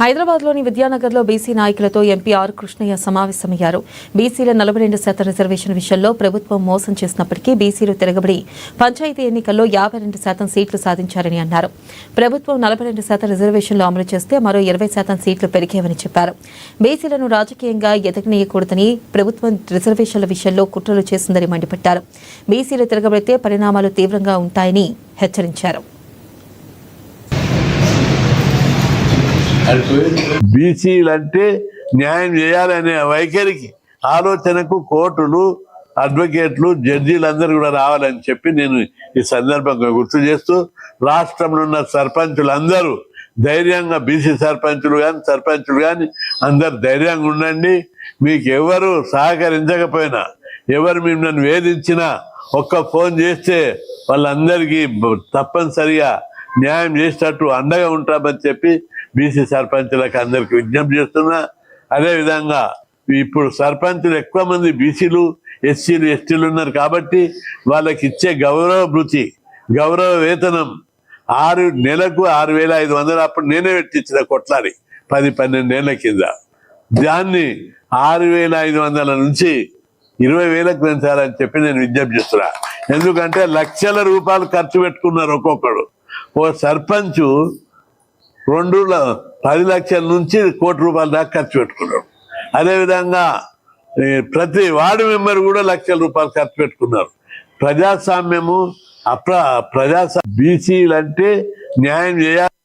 హైదరాబాద్లోని విద్యానగర్లో బీసీ నాయకులతో MP are Krishnaiah సమావేశమయ్యారు. బీసీల 42% రిజర్వేషన్ విషయంలో ప్రభుత్వం మోసం చేసినప్పటికీ బీసీలు తిరగబడి పంచాయతీ ఎన్నికల్లో 52% సీట్లు సాధించారని అన్నారు. ప్రభుత్వం 42% రిజర్వేషన్లు అమలు చేస్తే మరో 20% సీట్లు పెరిగేవని చెప్పారు. బీసీలను రాజకీయంగా ఎదగనీయకూడదని ప్రభుత్వం రిజర్వేషన్ల విషయంలో కుట్రలు చేసిందని మండిపడ్డారు. బీసీలు తిరగబడితే పరిణామాలు తీవ్రంగా ఉంటాయని హెచ్చరించారు. బీసీలంటే న్యాయం చేయాలనే వైఖరికి ఆలోచనకు కోర్టులు, అడ్వకేట్లు, జడ్జీలందరూ కూడా రావాలని చెప్పి నేను ఈ సందర్భంగా గుర్తు చేస్తూ, రాష్ట్రంలో ఉన్న సర్పంచులందరూ ధైర్యంగా, బీసీ సర్పంచులు కానీ అందరు ధైర్యంగా ఉండండి. మీకు ఎవరు సహకరించకపోయినా, ఎవరు మిమ్మల్ని వేధించినా ఒక్క ఫోన్ చేస్తే వాళ్ళందరికీ తప్పనిసరిగా న్యాయం చేసేటట్టు అండగా ఉంటామని చెప్పి బీసీ సర్పంచులకు అందరికి విజ్ఞప్తి చేస్తున్నా. అదేవిధంగా ఇప్పుడు సర్పంచులు ఎక్కువ మంది బీసీలు, ఎస్సీలు, ఎస్టీలు ఉన్నారు కాబట్టి వాళ్ళకి ఇచ్చే గౌరవ వేతనం నెలకు 6,500 అప్పుడు నేనే పెట్టించిన కొట్లాడి 10-12 ఏళ్ల కింద. దాన్ని 6,500 నుంచి 20,000కు పెంచాలని చెప్పి నేను విజ్ఞప్తి చేస్తున్నా. ఎందుకంటే లక్షల రూపాయలు ఖర్చు పెట్టుకున్నారు ఒక్కొక్కడు. ఓ సర్పంచ్ 10 లక్షల నుంచి 1 కోటి రూపాయల దాకా ఖర్చు పెట్టుకున్నాడు. అదేవిధంగా ప్రతి వార్డు మెంబర్ కూడా లక్షల రూపాయలు ఖర్చు పెట్టుకున్నారు. ప్రజాస్వామ్యము బీసీలంటే న్యాయం చేయాలి.